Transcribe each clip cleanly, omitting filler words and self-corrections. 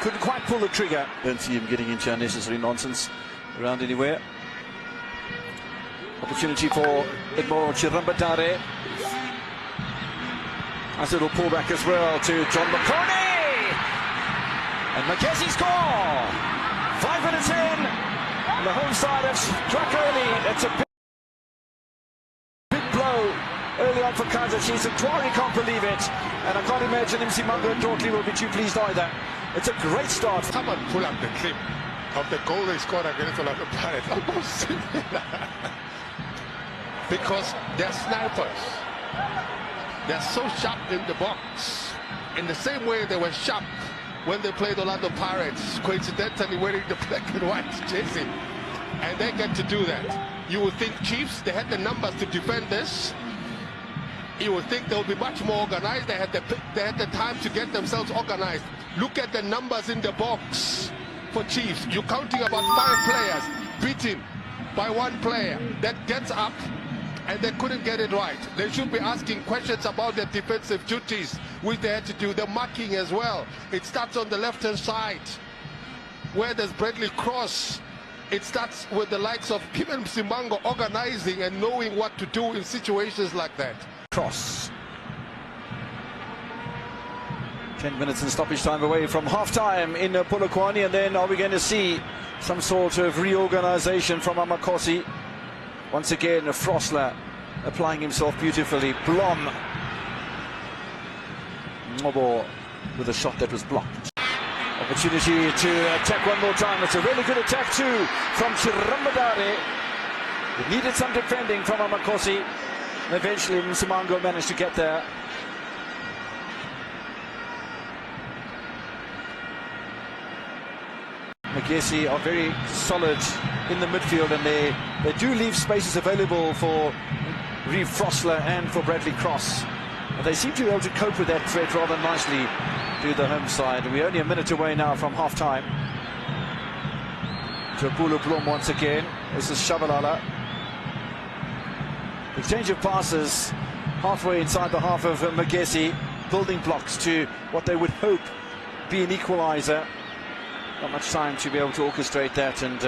couldn't quite pull the trigger. Don't see him getting into unnecessary nonsense around anywhere. Opportunity for Edmond Chirambadare. Nice little pullback as well to John McCartney. And Magesi score. 5 minutes in. And the home side have struck early. It's a big blow early on for Kaizer Chiefs. And Twari can't believe it. And I can't imagine Msimanga and Dortley will be too pleased either. It's a great start. Someone pull up the clip of the goal they scored against Orlando Pirates. Almost because they're snipers. They're so sharp in the box. In the same way they were sharp when they played Orlando Pirates, coincidentally wearing the black and white jersey. And they get to do that. You would think Chiefs, they had the numbers to defend this. You would think they would be much more organized. They had the time to get themselves organized. Look at the numbers in the box for Chiefs. You're counting about 5 players beaten by 1 player that gets up, and they couldn't get it right. They should be asking questions about their defensive duties, which they had to do. The marking as well. It starts on the left-hand side, where there's Bradley Cross. It starts with the likes of Kim and Msimanga organizing and knowing what to do in situations like that. Cross. 10 minutes in stoppage time away from half-time in Polokwane, and then are we going to see some sort of reorganization from Amakosi? Once again, Frosler applying himself beautifully. Blom. Mobo with a shot that was blocked. Opportunity to attack one more time. It's a really good attack too from Chirambadare. It needed some defending from Amakosi. And eventually Msimanga managed to get there. Magesi are very solid in the midfield, and they do leave spaces available for Reeve Frosler and for Bradley Cross. But they seem to be able to cope with that threat rather nicely to the home side. And we're only a minute away now from half-time. To Bulu Blom once again. This is Shabalala. Exchange of passes halfway inside the half of Magesi. Building blocks to what they would hope be an equaliser. Not much time to be able to orchestrate that, and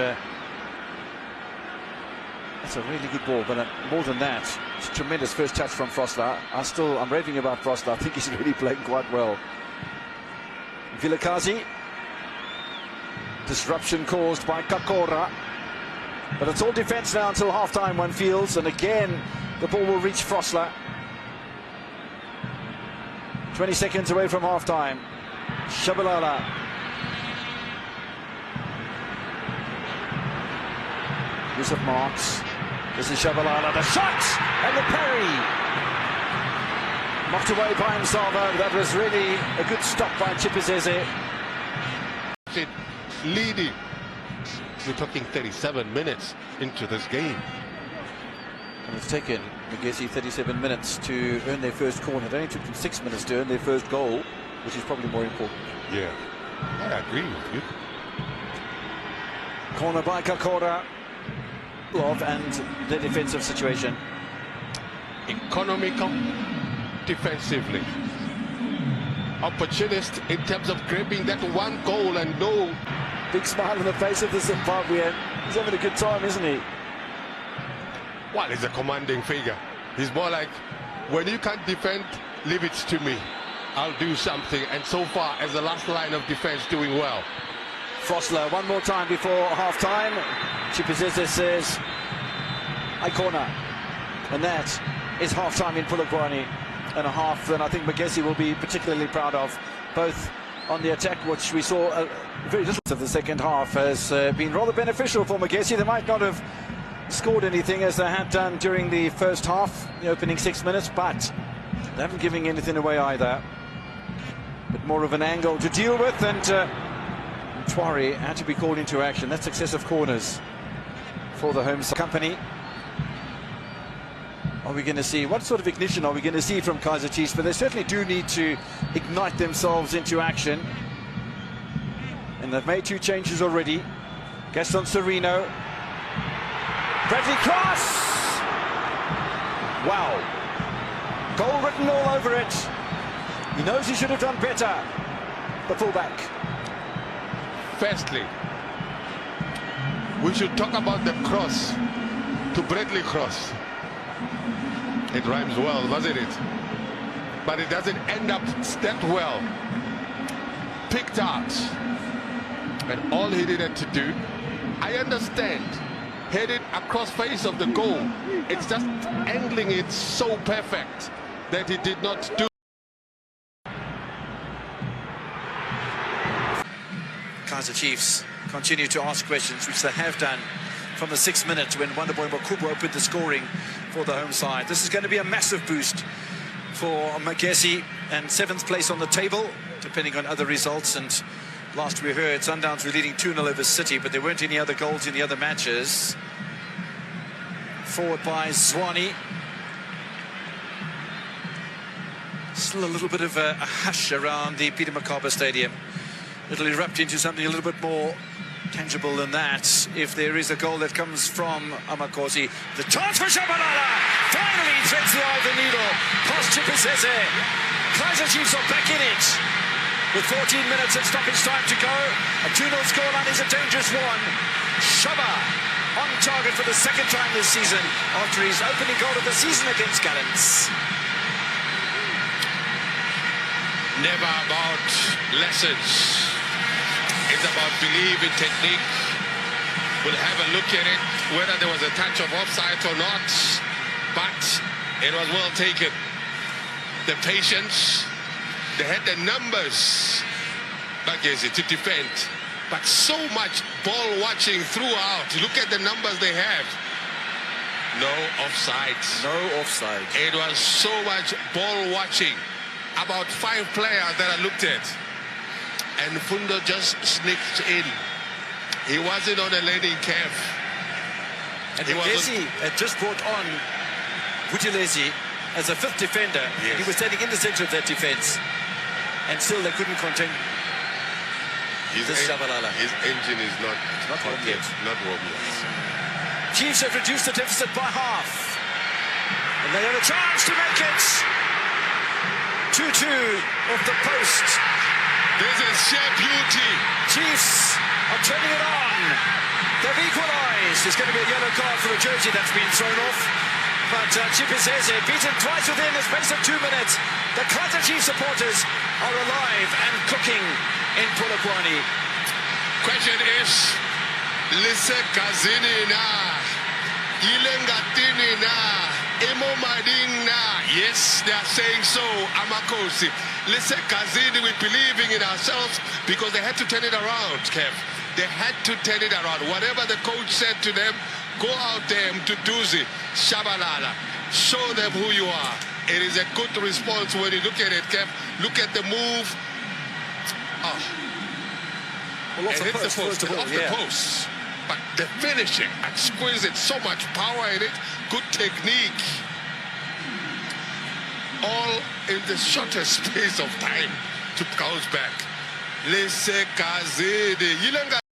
that's a really good ball. But more than that, it's a tremendous first touch from Frosler. I'm raving about Frosler. I think he's really playing quite well. Vilakazi. Disruption caused by Kakora. But it's all defence now until half-time, one feels. And again, the ball will reach Frosler. 20 seconds away from half-time. Shabalala. Use of marks. This is Shabalala. The shot and the parry. Knocked away by himself. That was really a good stop by Chipizeze. Leading. We're talking 37 minutes into this game. And it's taken Magesi 37 minutes to earn their first corner. It only took them 6 minutes to earn their first goal, which is probably more important. Yeah, I agree with you. Corner by Kakora. And the defensive situation. Economical defensively. Opportunist in terms of grabbing that one goal, and no. Big smile on the face of the Zimbabwean. He's having a good time, isn't he? Well, he's a commanding figure. He's more like, when you can't defend, leave it to me. I'll do something. And so far, as the last line of defense, doing well. Frosler, one more time before half-time. Chipizeze says, "I corner." And that is half-time in Polokwane, and a half that I think Magesi will be particularly proud of, both on the attack, which we saw very little of the second half, has been rather beneficial for Magesi. They might not have scored anything as they had done during the first half, the opening 6 minutes, but they haven't given anything away either. But more of an angle to deal with, and Twari had to be called into action. That's successive corners for the home company. Are we going to see, what sort of ignition are we going to see from Kaizer Chiefs? But they certainly do need to ignite themselves into action. And they've made 2 changes already. Gaston Sereno. Bradley Cross! Wow. Goal written all over it. He knows he should have done better. The fullback. Firstly, we should talk about the cross to Bradley Cross. It rhymes well, doesn't it? But it doesn't end up that well. Picked out. And all he needed to do, I understand, headed across face of the goal. It's just angling it so perfect that he did not do. Kaizer Chiefs continue to ask questions, which they have done from the 6th minute when Wonderboy Makubu opened the scoring for the home side. This is going to be a massive boost for Magesi, and 7th place on the table, depending on other results. And last we heard, Sundowns were leading 2-0 over City, but there weren't any other goals in the other matches. Forward by Zwane. Still a little bit of a hush around the Peter Mokaba Stadium. It'll erupt into something a little bit more tangible than that if there is a goal that comes from Amakosi. The chance for Shabalala finally threads the eye of the needle past Chipizeze. Kaizer Chiefs are back in it with 14 minutes of stoppage time to go. A 2-0 scoreline is a dangerous one. Shaba on target for the 2nd time this season after his opening goal of the season against Gallants. Never about lessons. It's about belief in technique. We'll have a look at it, whether there was a touch of offside or not. But it was well taken. The patience, they had the numbers, Magesi, to defend. But so much ball watching throughout. Look at the numbers they have. No offside. No offside. It was so much ball watching. About 5 players that I looked at. And Fundo just sneaked in. He wasn't on a landing curve. And Magesi had just brought on Buthelezi as a 5th defender. Yes. He was standing in the centre of that defence. And still they couldn't contain Shabalala. His engine is not warm yet. Not warm yet. Chiefs have reduced the deficit by half. And they have a chance to make it. 2-2 off the post. This is sheer beauty. Chiefs are turning it on. They've equalised. There's going to be a yellow card for a jersey that's been thrown off. But Chipizeze beaten twice within the space of 2 minutes. The Kaizer Chiefs supporters are alive and cooking in Polokwane. Question is, Lise Kazini na, Ilengatini na, Emo Mading na. Yes, they are saying so, Amakosi. Lise Kazini, we're believing in ourselves because they had to turn it around, Kev. They had to turn it around. Whatever the coach said to them, go out there, Mduduzi Shabalala. Show them who you are. It is a good response when you look at it, Kev. Look at the move. Oh. Well, it hit the post, off the post. But the finishing, exquisite, so much power in it, good technique. All in the shortest space of time to bounce back. Lise Kazini.